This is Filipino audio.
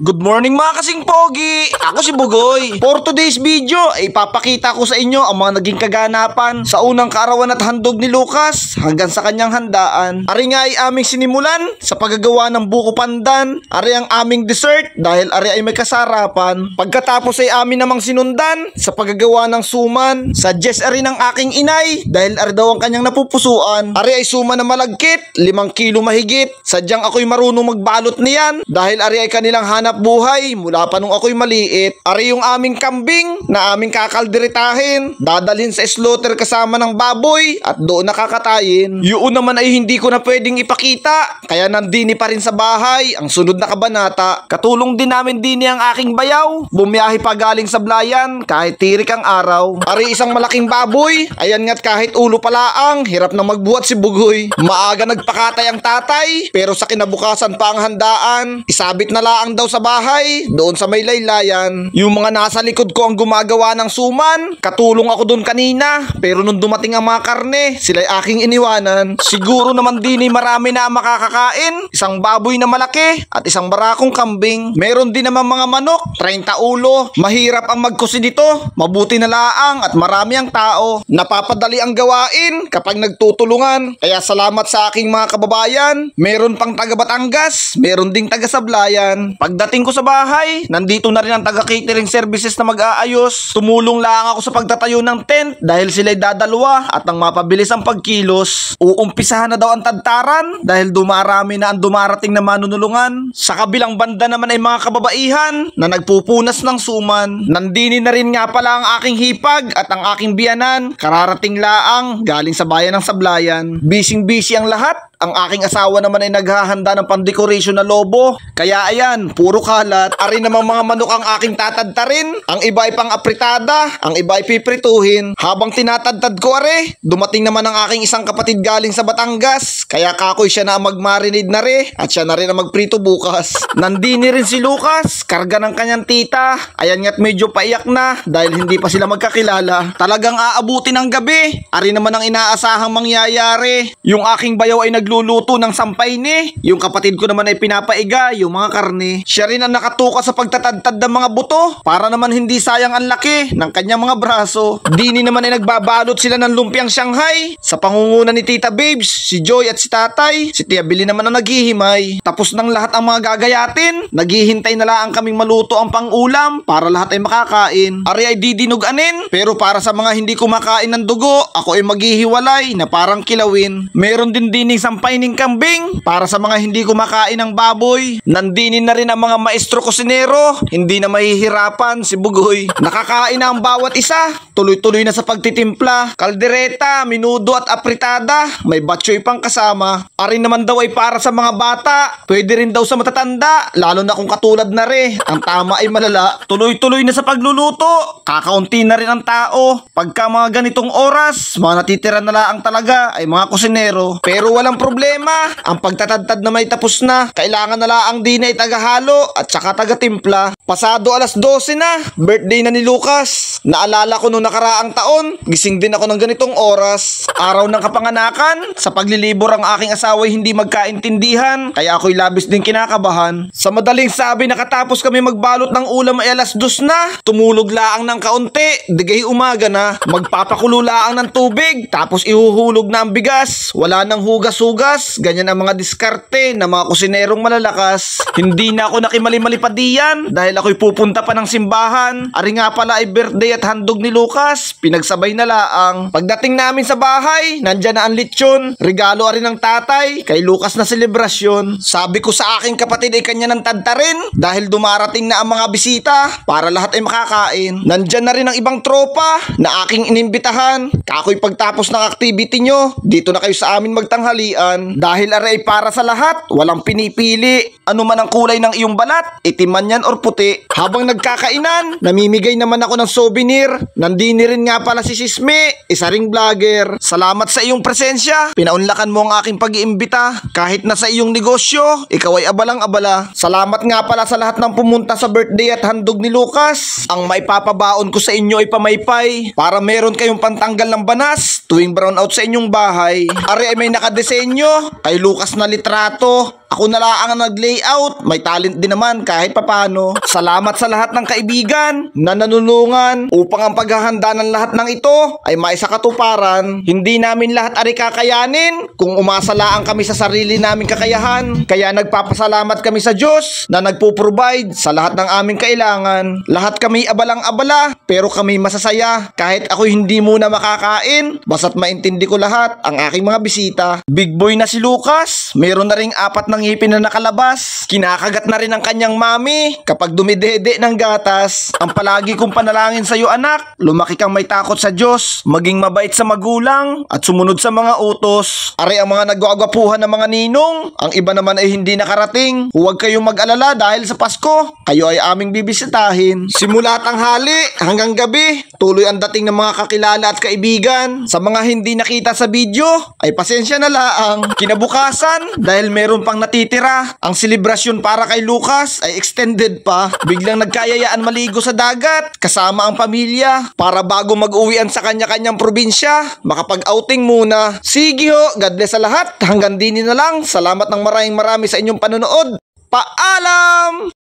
Good morning mga kasing pogi! Ako si Bugoy. For today's video ay ipapakita ko sa inyo ang mga naging kaganapan sa unang kaarawan at handog ni Lucas hanggang sa kanyang handaan. Ari nga ay aming sinimulan sa paggagawa ng buko pandan. Ari ang aming dessert dahil ari ay may kasarapan. Pagkatapos ay amin namang sinundan sa paggagawa ng suman. Suggest ari ng aking inay dahil ari daw ang kanyang napupusuan. Ari ay suman na malagkit, 5 kilo mahigit. Sadyang ako'y marunong magbalot niyan dahil ari ay kanilang hanap buhay mula pa nung ako'y maliit. Ari yung aming kambing na aming kakalderitahin, dadalhin sa slaughter kasama ng baboy at doon nakakatayin. Yun naman ay hindi ko na pwedeng ipakita, kaya nandini pa rin sa bahay ang sunod na kabanata. Katulong din namin dini ang aking bayaw, bumiyahe pa galing sa Blayan kahit tirik ang araw. Ari isang malaking baboy, ayan nga't kahit ulo palaang, hirap na magbuhat si Bugoy. Maaga nagpakatay ang tatay, pero sa kinabukasan pa ang handaan. Isabit na laang daw sa bahay, doon sa may laylayan. Yung mga nasa likod ko ang gumagawa ng suman. Katulong ako doon kanina, pero nung dumating ang mga karne, sila'y aking iniwanan. Siguro naman din marami na ang makakakain. Isang baboy na malaki at isang barakong kambing. Meron din naman mga manok, 30 ulo. Mahirap ang magkusi dito, mabuti na laang at marami ang tao. Napapadali ang gawain kapag nagtutulungan. Kaya salamat sa aking mga kababayan. Meron pang taga Batangas, meron ding taga Sablayan. Pagdating ko sa bahay, nandito na rin ang taga-catering services na mag-aayos. Tumulong lang ako sa pagtatayo ng tent dahil sila'y dadalwa at ang mapabilis ang pagkilos. Uumpisahan na daw ang tadtaran dahil dumarami na ang dumarating na manunulungan. Sa kabilang banda naman ay mga kababaihan na nagpupunas ng suman. Nandini na rin nga pala ang aking hipag at ang aking biyanan. Kararating laang galing sa bayan ng Sablayan. Busy ang lahat. Ang aking asawa naman ay naghahanda ng pandekorasyon na lobo. Kaya ayan, puro kalat. Ari namang mga manok ang aking tatadtarin. Ang iba ay pang apritada, ang iba ay piprituhin. Habang tinatadtad ko are, dumating naman ang aking isang kapatid galing sa Batangas. Kaya kakoy siya na ang magmarinade na re at siya na rin ang magprito bukas. Nandini rin si Lucas, karga ng kanyang tita. Ayan nga't medyo paiyak na dahil hindi pa sila magkakilala. Talagang aabutin ang gabi. Ari naman ang inaasahang mangyayari. Yung aking bayaw ay nagluluto ng sampay ni. Yung kapatid ko naman ay pinapaiga yung mga karne. Siya rin ang nakatuka sa pagtatadtad ng mga buto para naman hindi sayang ang laki ng kanyang mga braso. Dini naman ay nagbabalot sila ng lumpiang Shanghai sa pangunguna ni Tita Babes, si Joy at si Tatay. Si Tia Billy naman ang naghihimay. Tapos ng lahat ang mga gagayatin, naghihintay na lang kaming maluto ang pang-ulam para lahat ay makakain. Ari ay didinuganin, pero para sa mga hindi kumakain ng dugo, ako ay maghihiwalay na parang kilawin. Meron din dining sampay ning kambing para sa mga hindi kumakain ng baboy. Nandinin na rin ang mga maestro kusinero, hindi na mahihirapan si Bugoy. Nakakain na ang bawat isa, tuloy-tuloy na sa pagtitimpla. Kaldereta, minudo at apritada, may batchoy pang kasama. Ari naman daw ay para sa mga bata, pwede rin daw sa matatanda, lalo na kung katulad na re. Ang tama ay malala. Tuloy-tuloy na sa pagluluto, kakaunti na rin ang tao. Pagka mga ganitong oras, mga natitira na lang talaga ay mga kusinero. Pero walang problema, ang pagtatadtad na may tapos na. Kailangan na lang din ay tagahalo at saka taga-timpla. Pasado alas 12 na, birthday na ni Lucas. Naalala ko nung nakaraang taon, gising din ako ng ganitong oras. Araw ng kapanganakan, sa paglilibor ang aking asawa ay hindi magkaintindihan, kaya ako'y labis din kinakabahan. Sa madaling sabi, nakatapos kami magbalot ng ulam ay alas 2 na. Tumulog laang ng kaunti, digay umaga na. Magpapakulo laang ng tubig, tapos ihuhulog na ang bigas. Wala nang hugas-hugas, ganyan ang mga diskarte ng mga kusinerong malalakas. Hindi na ako nakimali-mali pa diyan dahil ako'y pupunta pa ng simbahan. Ari nga pala ay birthday at handog ni Lucas, pinagsabay na laang. Pagdating namin sa bahay, nandyan na ang lechon. Regalo ari ng tatay kay Lucas na selebrasyon. Sabi ko sa aking kapatid ay kanya ng tadtarin dahil dumarating na ang mga bisita para lahat ay makakain. Nandyan na rin ang ibang tropa na aking inimbitahan. Kakoy pagtapos ng activity nyo, dito na kayo sa amin magtanghalian. Dahil ari ay para sa lahat, walang pinipili. Ano man ang kulay ng iyong balat, itim man yan or puti. Habang nagkakainan, namimigay naman ako ng souvenir. Nandini rin nga pala si Sisme, isa ring vlogger. Salamat sa iyong presensya. Pinaunlakan mo ang aking pag-iimbita. Kahit na sa iyong negosyo, ikaw ay abalang-abala. Salamat nga pala sa lahat ng pumunta sa birthday at handog ni Lucas. Ang maipapabaon ko sa inyo ay pamaypay para meron kayong pantanggal ng banas tuwing brown out sa inyong bahay. Ari ay may nakadesenyo kay Lucas na litrato. Ako na lang ang nag-layout. May talent din naman kahit papano. Salamat sa lahat ng kaibigan na nanunungan upang ang paghahanda ng lahat ng ito ay maisakatuparan. Hindi namin lahat ari kakayanin kung umasa lang kami sa sarili naming kakayahan. Kaya nagpapasalamat kami sa Diyos na nagpo-provide sa lahat ng aming kailangan. Lahat kami abalang-abala pero kami masasaya. Kahit ako hindi muna makakain, basta't maintindi ko lahat ang aking mga bisita. Big boy na si Lucas, meron na ring 4 na ngipin na nakalabas. Kinakagat na rin ang kanyang mami kapag dumidede ng gatas. Ang palagi kong panalangin sa iyo anak, lumaki kang may takot sa Diyos, maging mabait sa magulang at sumunod sa mga utos. Ari ang mga nagwagwapuhan ng mga ninong, ang iba naman ay hindi nakarating. Huwag kayong mag-alala dahil sa Pasko, kayo ay aming bibisitahin. Simula tanghali hanggang gabi, tuloy ang dating ng mga kakilala at kaibigan. Sa mga hindi nakita sa video, ay pasensya na laang. Kinabukasan, dahil meron pang natitira, ang selebrasyon para kay Lucas ay extended pa. Biglang nagkayayaan maligo sa dagat kasama ang pamilya para bago mag-uwian sa kanya-kanyang probinsya, makapag-outing muna. Sige ho, God bless sa lahat. Hanggang din na lang. Salamat ng marami sa inyong panonood. Paalam!